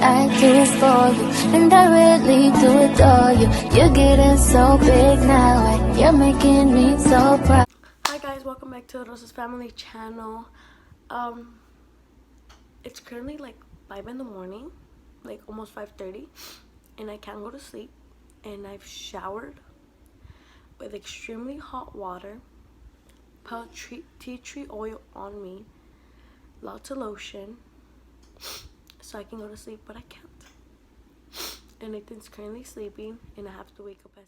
I do is for you, and I really do adore you. You're getting so big now, and you're making me so proud. Hi guys, welcome back to the Rosas Family channel. It's currently like 5 in the morning, like almost 5:30, and I can't go to sleep. And I've showered with extremely hot water, put tea tree oil on me, lots of lotion, so I can go to sleep, but I can't. And Nathan's currently sleeping, and I have to wake up at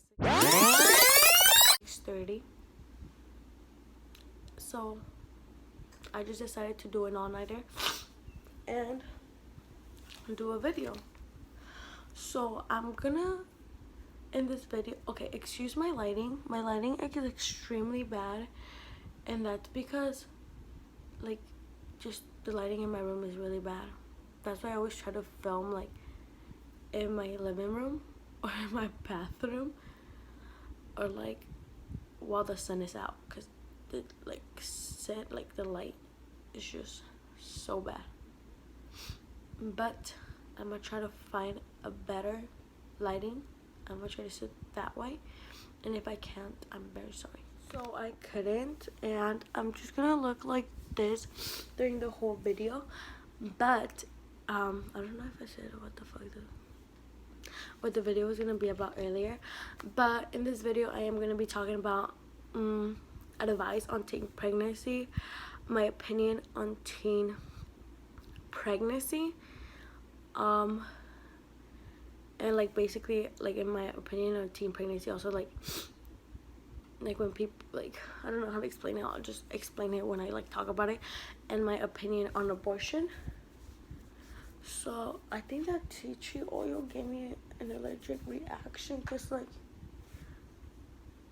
6:30. So I just decided to do an all-nighter and do a video. So I'm gonna, in this video, okay, excuse my lighting is extremely bad, and that's because like just the lighting in my room is really bad. That's why I always try to film like in my living room or in my bathroom, or like while the sun is out, because the the light is just so bad. But I'm gonna try to find a better lighting. I'm gonna try to sit that way, and if I can't, I'm very sorry. So I couldn't, and I'm just gonna look like this during the whole video. But I don't know if I said what the video was gonna be about earlier, but in this video I am gonna be talking about advice on teen pregnancy, my opinion on teen pregnancy, and like basically like in my opinion on teen pregnancy, also like when people, like, I don't know how to explain it, I'll just explain it when I like talk about it, and my opinion on abortion. So I think that tea tree oil gave me an allergic reaction, because like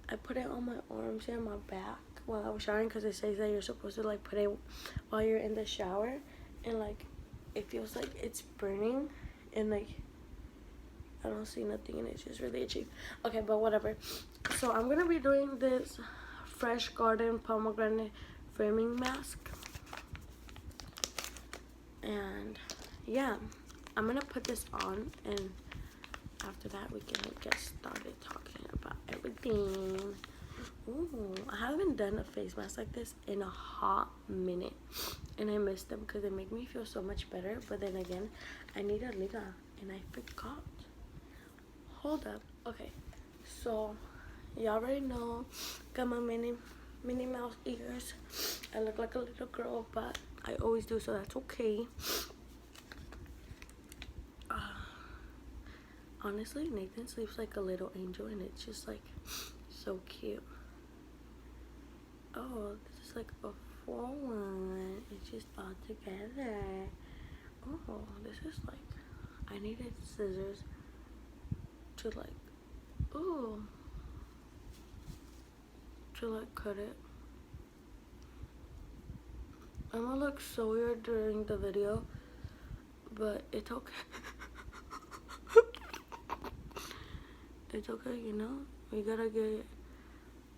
I put it on my arms and my back while I was showering, because it says that you're supposed to like put it while you're in the shower, and like it feels like it's burning, and like I don't see nothing, and it's just really itchy. Okay, but whatever. So I'm gonna be doing this Fresh Garden pomegranate framing mask, and yeah, I'm gonna put this on, and after that we can get started talking about everything. Ooh, I haven't done a face mask like this in a hot minute, and I miss them because they make me feel so much better. But then again, I need a liga, and I forgot. Hold up. Okay, so y'all already know, got my Minnie Mouse ears. I look like a little girl, but I always do, so that's okay. Honestly, Nathan sleeps like a little angel, and it's just like so cute. Oh, this is like a full one. It's just all together. Oh, this is like, I needed scissors to like, ooh, to like cut it. I'm gonna look so weird during the video, but it's okay. It's okay, you know? We gotta get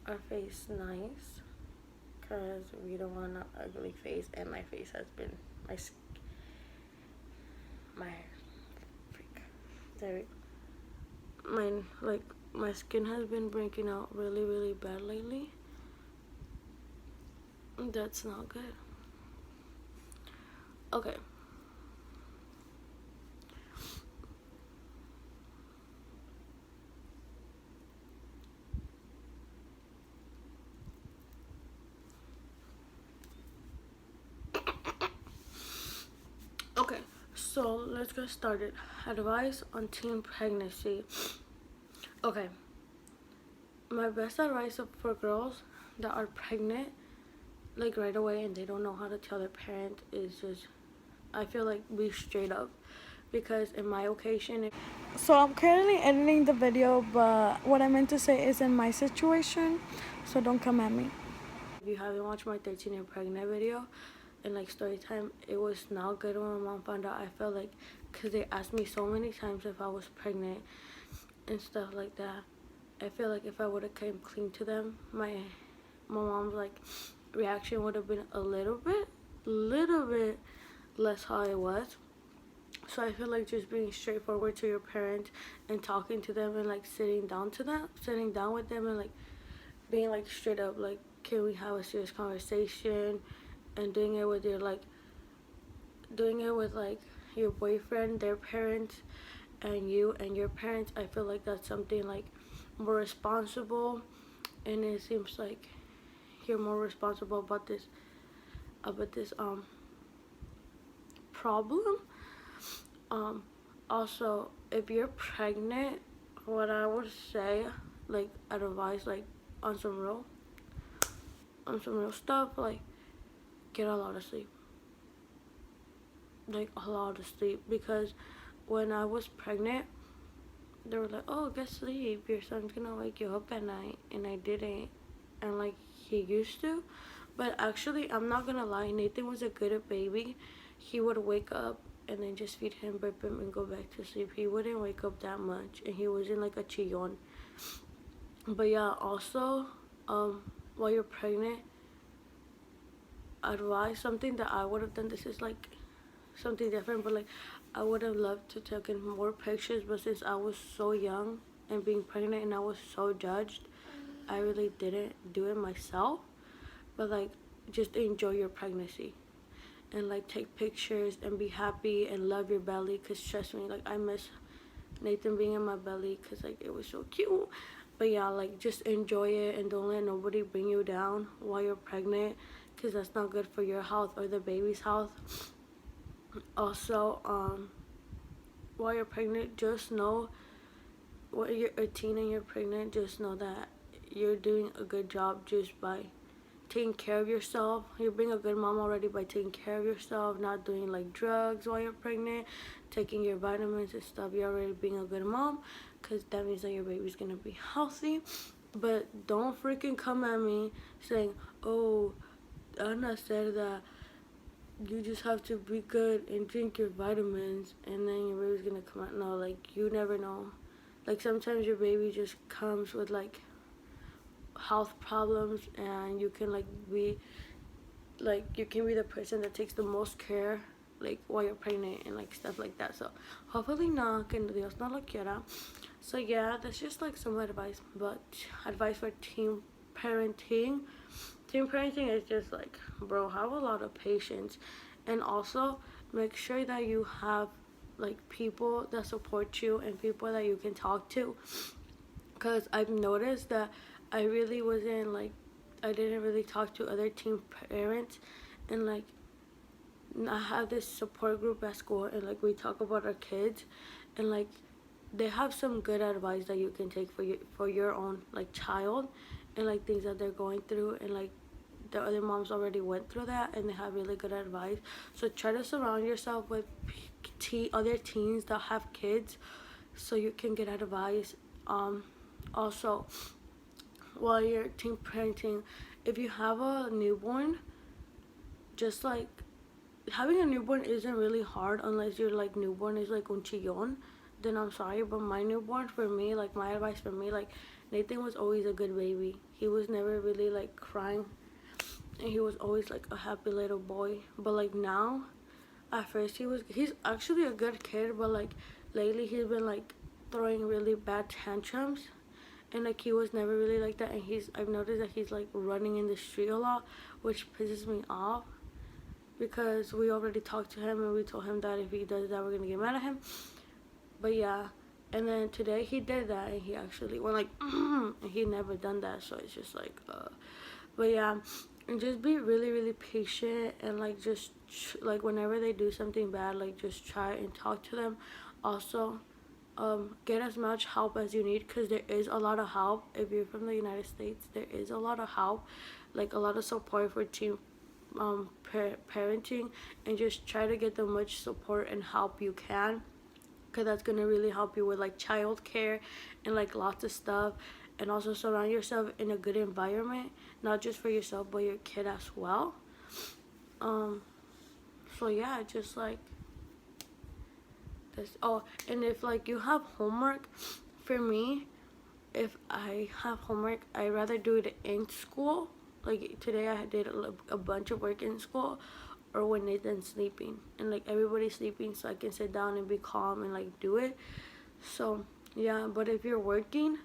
our face nice, because we don't want an ugly face, and my face has been, my skin has been breaking out really, really bad lately. That's not good. Okay. Okay, so let's get started. Advice on teen pregnancy. Okay, my best advice for girls that are pregnant like right away and they don't know how to tell their parent is just, I feel like, be straight up, because in my occasion, so I'm currently editing the video, but what I meant to say is in my situation, so don't come at me. If you haven't watched my 13-year pregnant video and like story time, it was not good when my mom found out. I felt like, because they asked me so many times if I was pregnant and stuff like that, I feel like if I would have came clean to them, my mom's like reaction would have been a little bit less how it was. So I feel like just being straightforward to your parents and talking to them and like sitting down with them and like being like straight up like, can we have a serious conversation, and doing it with your boyfriend, their parents, and you and your parents. I feel like that's something like more responsible, and it seems like you're more responsible about this problem. Um, Also, if you're pregnant, what I would say, like advice, like on some real, stuff, like get a lot of sleep, like a lot of sleep. Because when I was pregnant, they were like, "Oh, get sleep. Your son's gonna wake you up at night," and I didn't, and like he used to. But actually, I'm not gonna lie, Nathan was a good baby. He would wake up and then just feed him, burp him, and go back to sleep. He wouldn't wake up that much, and he wasn't like a chillon. But yeah, also, while you're pregnant, advice, something that I would have done. This is like something different, but like I would have loved to take in more pictures. But since I was so young and being pregnant, and I was so judged, I really didn't do it myself. But like, just enjoy your pregnancy and like take pictures and be happy and love your belly. Cause trust me, like I miss Nathan being in my belly, cause like it was so cute. But yeah, like just enjoy it and don't let nobody bring you down while you're pregnant, cause that's not good for your health or the baby's health. Also, while you're pregnant, just know when you're a teen and you're pregnant, just know that you're doing a good job just by taking care of yourself. You're being a good mom already by taking care of yourself, not doing like drugs while you're pregnant, taking your vitamins and stuff. You're already being a good mom, because that means that your baby's gonna be healthy. But don't freaking come at me saying, "Oh, Anna said that you just have to be good and drink your vitamins and then your baby's gonna come out." No, like you never know. Like sometimes your baby just comes with like health problems, and you can be the person that takes the most care like while you're pregnant and like stuff like that. So hopefully not, que Dios no lo quiera. So yeah, that's just like some advice, but advice for teen parenting. Teen parenting is just like, bro, have a lot of patience, and also make sure that you have like people that support you and people that you can talk to. Because I've noticed that I really wasn't like, I didn't really talk to other teen parents, and like I have this support group at school, and like we talk about our kids, and like they have some good advice that you can take for your own like child, and like things that they're going through, and like the other moms already went through that and they have really good advice. So try to surround yourself with other teens that have kids so you can get advice. Also, while you're teen parenting, if you have a newborn, just like having a newborn isn't really hard unless your like newborn is like un chillon. Then I'm sorry, but my newborn, for me, like my advice for me, like Nathan was always a good baby. He was never really like crying, and he was always like a happy little boy. But like now, at first he's actually a good kid, but like lately he's been like throwing really bad tantrums, and like he was never really like that. And I've noticed that he's like running in the street a lot, which pisses me off, because we already talked to him and we told him that if he does that, we're gonna get mad at him. But yeah, and then today he did that, and he actually went like and he never done that. So it's just like but yeah, and just be really really patient, and like just like whenever they do something bad, like just try and talk to them. Also, get as much help as you need, because there is a lot of help. If you're from the United States, there is a lot of help, like a lot of support for teen parenting, and just try to get the much support and help you can, because that's gonna really help you with like child care and like lots of stuff. And also surround yourself in a good environment, not just for yourself but your kid as well. So yeah, just like this. Oh, and if like you have homework, for me, if I have homework, I rather do it in school. Like today I did a bunch of work in school, or when Nathan's sleeping, and like everybody's sleeping, so I can sit down and be calm and like do it. So yeah, but if you're working,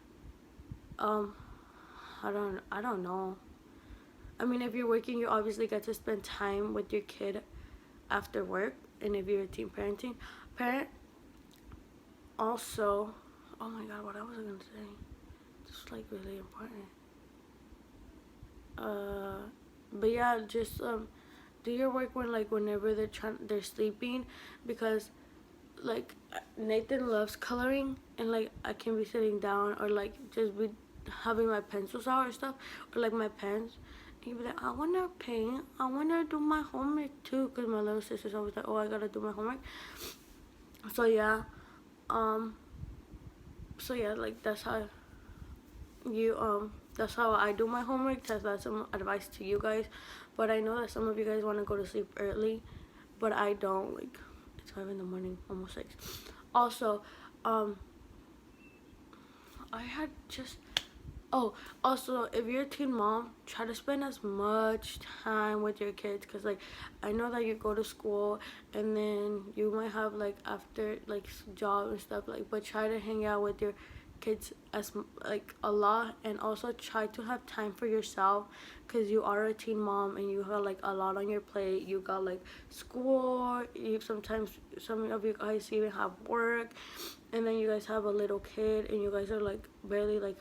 um I don't know. I mean, if you're working, you obviously get to spend time with your kid after work, and if you're a teen parent also. Oh my god, what I was gonna say, just like really important. But yeah, just do your work whenever they're sleeping, because like Nathan loves coloring, and like I can be sitting down or like just be having my pencils out or stuff, or like my pens. And he'd be like, I wanna paint, I wanna do my homework too, because my little sister's always like, oh, I gotta do my homework. So yeah, um, like that's how I do my homework. That's some advice to you guys. But I know that some of you guys want to go to sleep early, but I don't. Like, it's 5 in the morning, almost 6. Also, I had just. Oh, also, if you're a teen mom, try to spend as much time with your kids, because like I know that you go to school and then you might have like after like job and stuff, like, but try to hang out with your kids as like a lot, and also try to have time for yourself, because you are a teen mom and you have like a lot on your plate. You got like school, you sometimes some of you guys even have work, and then you guys have a little kid, and you guys are like barely like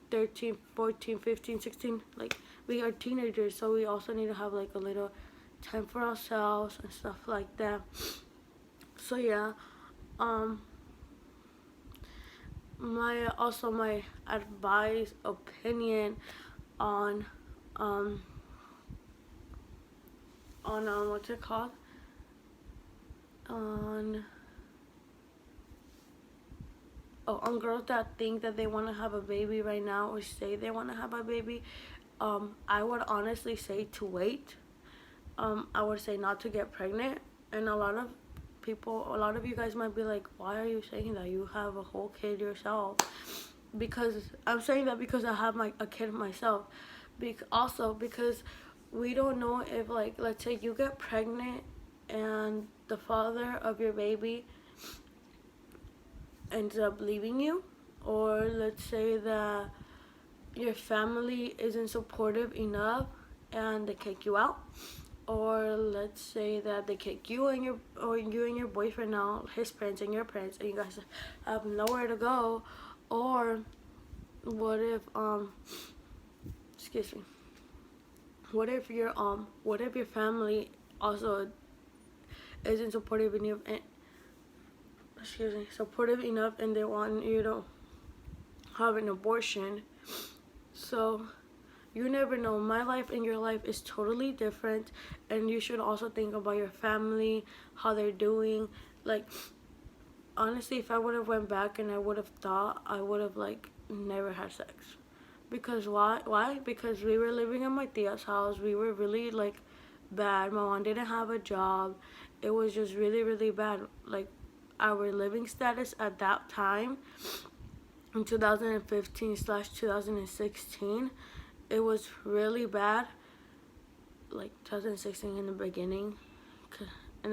13, 14, 15, 16. Like, we are teenagers, so we also need to have like a little time for ourselves and stuff like that. So yeah, my advice, opinion on what's it called, on girls that think that they want to have a baby right now, or say they want to have a baby, I would honestly say to wait. I would say not to get pregnant. And a lot of you guys might be like, why are you saying that? You have a whole kid yourself. Because I'm saying that because I have a kid myself. Also because we don't know if, like, let's say you get pregnant and the father of your baby ends up leaving you, or let's say that your family isn't supportive enough and they kick you out, or let's say that they kick you and your boyfriend out, his parents and your parents, and you guys have nowhere to go. Or what if excuse me, what if your family also isn't supportive enough, and they want you to have an abortion. So you never know. My life and your life is totally different, and you should also think about your family, how they're doing. Like, honestly, if I would have went back and I would have thought, I would have like never had sex. Because why? Because we were living in my tia's house. We were really like bad. My mom didn't have a job. It was just really, really bad. Like, our living status at that time in 2015/2016, it was really bad. Like 2016 in the beginning of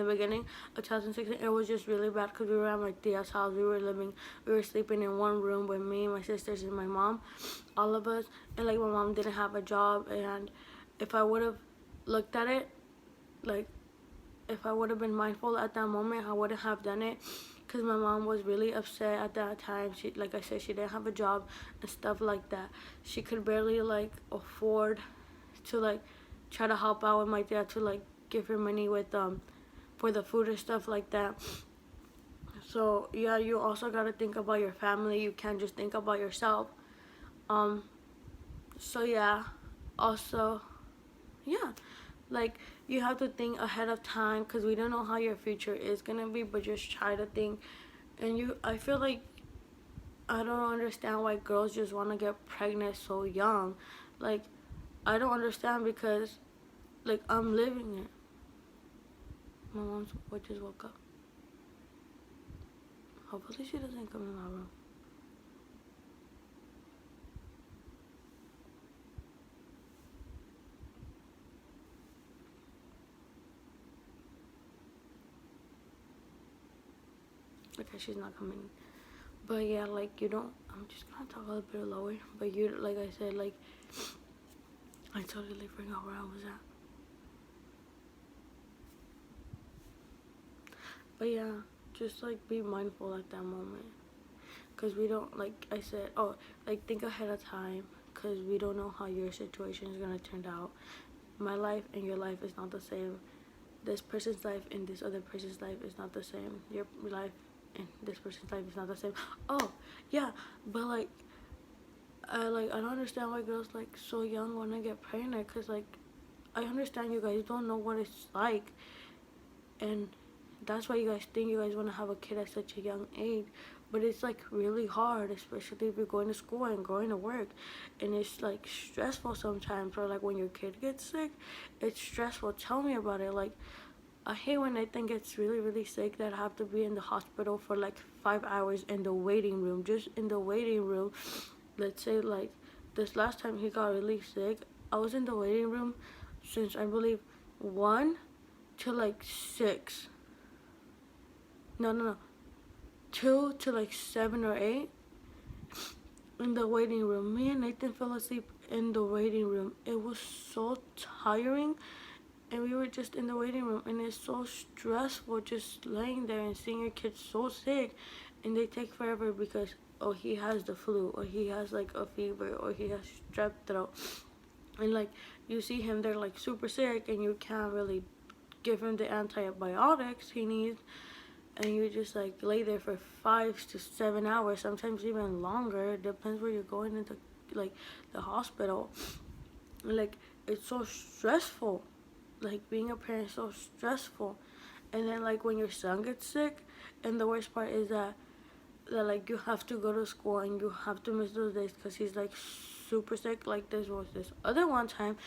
2016, it was just really bad because we were at my tia's house. We were sleeping in one room with me, my sisters, and my mom, all of us. And like, my mom didn't have a job, and if I would have looked at it, like, if I would have been mindful at that moment, I wouldn't have done it, because my mom was really upset at that time. She, like I said, she didn't have a job and stuff like that. She could barely like afford to like try to help out with my dad to like give her money with for the food and stuff like that. So yeah, you also gotta think about your family. You can't just think about yourself. So yeah, also, yeah, like, you have to think ahead of time, because we don't know how your future is gonna be, but just try to think. And I feel like I don't understand why girls just want to get pregnant so young. Like, I don't understand, because like, I'm living it. My mom just woke up. Hopefully she doesn't come in my room. Okay, she's not coming. But yeah, like, you don't, I'm just gonna talk a little bit lower. But you, like I said, like, I totally forgot where I was at. But yeah, just like be mindful at that moment. Because we don't, like I said, oh, like think ahead of time. Because we don't know how your situation is gonna turn out. My life and your life is not the same. This person's life and this other person's life is not the same. Your life and this person's life is not the same. Oh, yeah, but like I don't understand why girls like so young wanna get pregnant. Cause like I understand you guys don't know what it's like, and that's why you guys think you guys wanna have a kid at such a young age. But it's like really hard, especially if you're going to school and going to work, and it's like stressful sometimes. Or like when your kid gets sick, it's stressful. Tell me about it. Like I hate when I think it's really, really sick that I have to be in the hospital for like 5 hours in the waiting room, just in the waiting room. Let's say like this last time he got really sick, I was in the waiting room since I believe 1 to like 6. No. 2 to like 7 or 8 in the waiting room. Me and Nathan fell asleep in the waiting room. It was so tiring, and we were just in the waiting room, and it's so stressful just laying there and seeing your kid so sick, and they take forever because oh, he has the flu, or he has like a fever, or he has strep throat, and like you see him, they're like super sick, and you can't really give him the antibiotics he needs, and you just like lay there for 5 to 7 hours, sometimes even longer. It depends where you're going into like the hospital. Like it's so stressful. Like being a parent is so stressful. And then like when your son gets sick, and the worst part is that like you have to go to school and you have to miss those days because he's like super sick. Like this was this other one time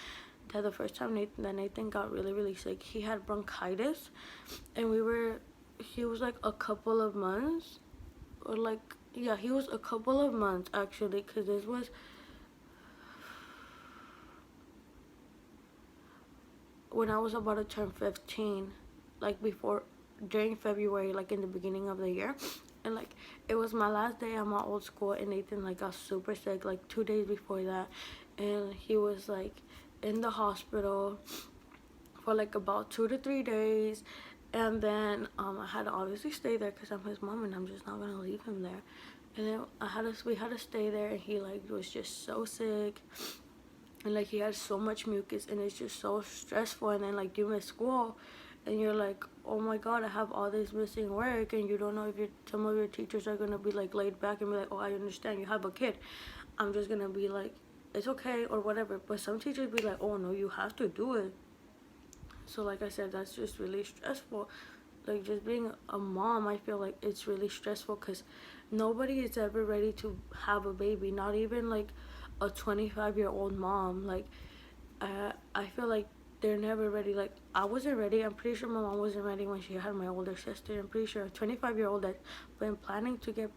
that the first time Nathan got really, really sick, he had bronchitis, and he was like a couple of months, or like, yeah, he was a couple of months actually, because this was when I was about to turn 15, like during February, like in the beginning of the year. And like it was my last day at my old school, and Nathan like got super sick like 2 days before that, and he was like in the hospital for like about 2 to 3 days. And then I had to obviously stay there because I'm his mom and I'm just not gonna leave him there. And then we had to stay there, and he like was just so sick, and like he had so much mucus, and it's just so stressful. And then like you miss school, and you're like, oh my god, I have all this missing work, and you don't know if some of your teachers are gonna be like laid back and be like, oh, I understand you have a kid. I'm just gonna be like, it's okay or whatever. But some teachers be like, oh no, you have to do it. So like I said, that's just really stressful. Like just being a mom, I feel like it's really stressful because nobody is ever ready to have a baby, not even like a 25-year-old mom. Like I feel like they're never ready. Like I wasn't ready. I'm pretty sure my mom wasn't ready when she had my older sister. I'm pretty sure a 25-year-old that's been planning to get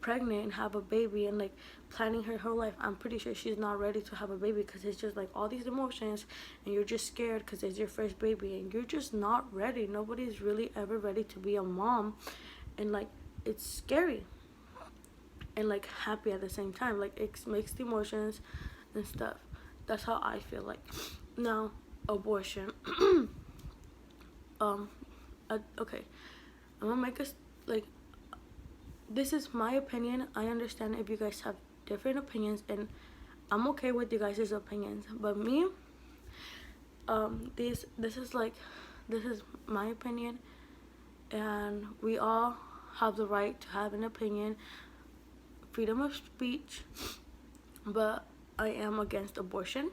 pregnant and have a baby and like planning her whole life, I'm pretty sure she's not ready to have a baby because it's just like all these emotions, and you're just scared because it's your first baby, and you're just not ready. Nobody's really ever ready to be a mom, and like it's scary and like happy at the same time. Like it's mixed emotions and stuff. That's how I feel. Like now, abortion. Okay, I'm gonna make us like, this is my opinion. I understand if you guys have different opinions, and I'm okay with you guys' opinions. But me, this is my opinion, and we all have the right to have an opinion, freedom of speech. But I am against abortion,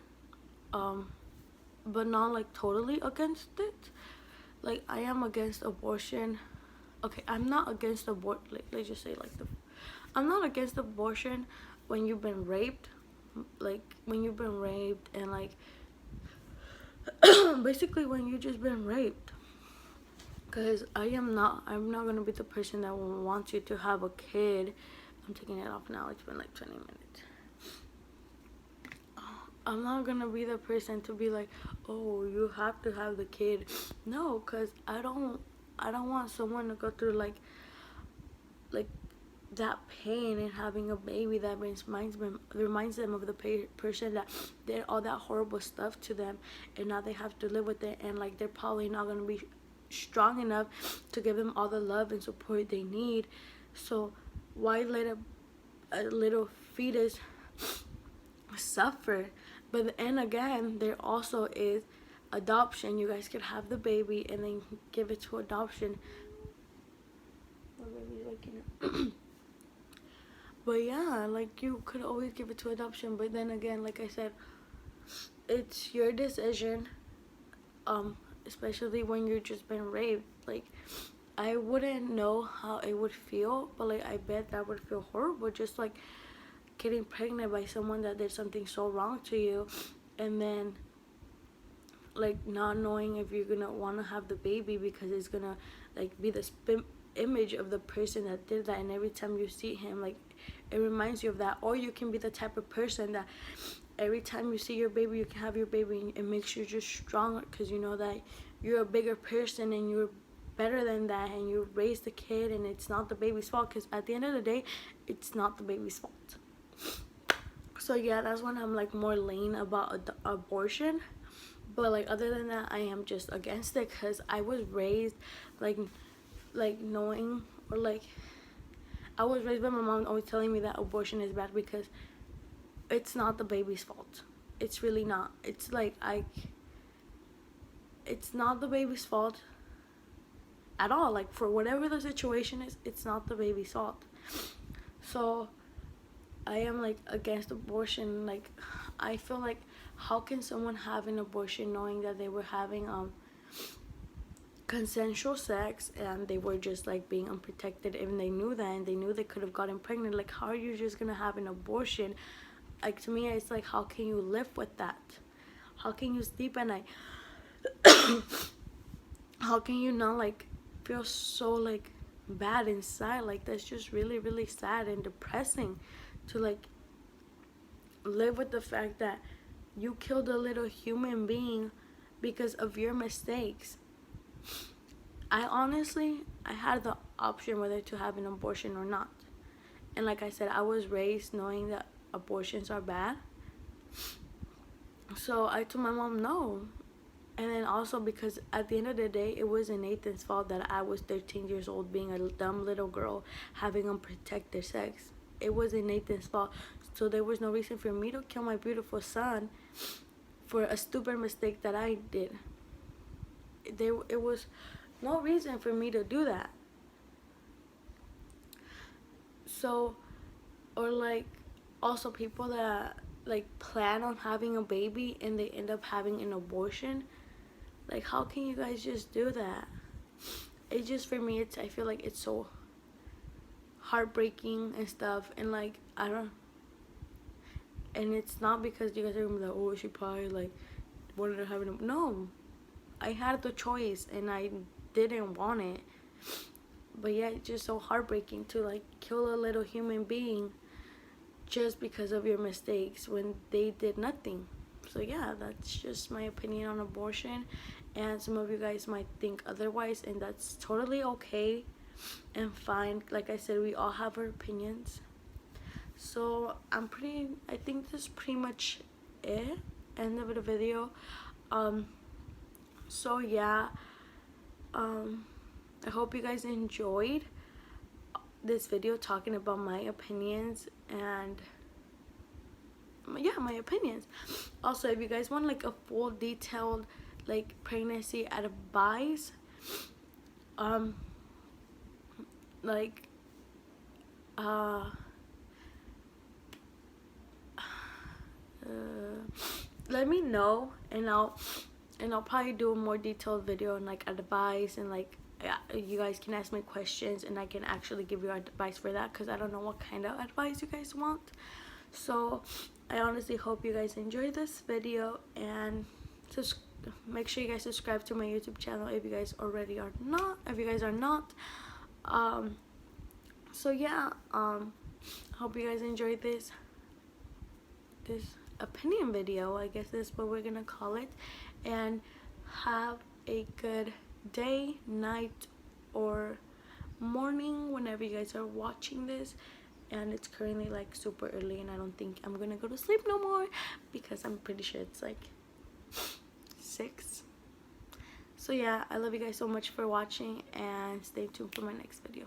but not like totally against it. Like I am against abortion. Okay, I'm not against let's just say like I'm not against abortion when you've been raped, like when you've been raped, and like basically when you just been raped. Because I'm not gonna be the person that wants you to have a kid. I'm taking it off now. It's been like 20 minutes. I'm not gonna be the person to be like, oh, you have to have the kid. No, because I don't want someone to go through like like that pain and having a baby that reminds them of the person that did all that horrible stuff to them, and now they have to live with it, and like they're probably not going to be strong enough to give them all the love and support they need. So why let a little fetus suffer? But then again, there also is adoption. You guys could have the baby and then give it to adoption. My baby's waking up. But yeah, like you could always give it to adoption. But then again, like I said, it's your decision. Especially when you've just been raped. Like, I wouldn't know how it would feel, but like I bet that would feel horrible, just like getting pregnant by someone that did something so wrong to you, and then like not knowing if you're gonna want to have the baby because it's gonna like be the image of the person that did that, and every time you see him, like it reminds you of that. Or you can be the type of person that every time you see your baby, you can have your baby, and it makes you just stronger because you know that you're a bigger person and you're better than that, and you raised the kid, and it's not the baby's fault, because at the end of the day, it's not the baby's fault. So yeah, that's when I'm like more lean about abortion. But like other than that, I am just against it, because I was raised like knowing, or like I was raised by my mom always telling me that abortion is bad, because it's not the baby's fault. It's really not. It's like it's not the baby's fault at all. Like for whatever the situation is, it's not the baby's fault. So I am like against abortion. Like I feel like, how can someone have an abortion knowing that they were having consensual sex, and they were just like being unprotected, and they knew that, and they knew they could have gotten pregnant? Like, how are you just gonna have an abortion? Like, to me, it's like, how can you live with that? How can you sleep at night? How can you not like feel so like bad inside? Like, that's just really, really sad and depressing, to like live with the fact that you killed a little human being because of your mistakes. I had the option whether to have an abortion or not. And like I said, I was raised knowing that abortions are bad. So I told my mom no. And then also because at the end of the day, it wasn't Nathan's fault that I was 13 years old being a dumb little girl having unprotected sex. It wasn't Nathan's fault. So there was no reason for me to kill my beautiful son for a stupid mistake that I did. It was no reason for me to do that. So, or like also people that like plan on having a baby and they end up having an abortion. Like, how can you guys just do that? It just, for me, I feel like it's so heartbreaking and stuff, and like and it's not because you guys are gonna be like, oh, she probably like wanted to have an abortion. No, I had the choice and I didn't want it. But yeah, it's just so heartbreaking to like kill a little human being just because of your mistakes when they did nothing. So yeah, that's just my opinion on abortion, and some of you guys might think otherwise, and that's totally okay and fine. Like I said, we all have our opinions. So I think this is pretty much it. End of the video. So yeah, I hope you guys enjoyed this video talking about my opinions, and yeah, my opinions. Also, if you guys want like a full detailed like pregnancy advice, let me know, and I'll probably do a more detailed video and like advice, and like you guys can ask me questions and I can actually give you advice for that, because I don't know what kind of advice you guys want. So I honestly hope you guys enjoyed this video, and just make sure you guys subscribe to my YouTube channel if you guys already are not. If you guys are not, so yeah, hope you guys enjoyed this opinion video, I guess that's what we're gonna call it, and have a good day, night, or morning whenever you guys are watching this, and it's currently like super early, and I don't think I'm gonna go to sleep no more because I'm pretty sure it's like 6. So yeah, I love you guys so much for watching, and stay tuned for my next video.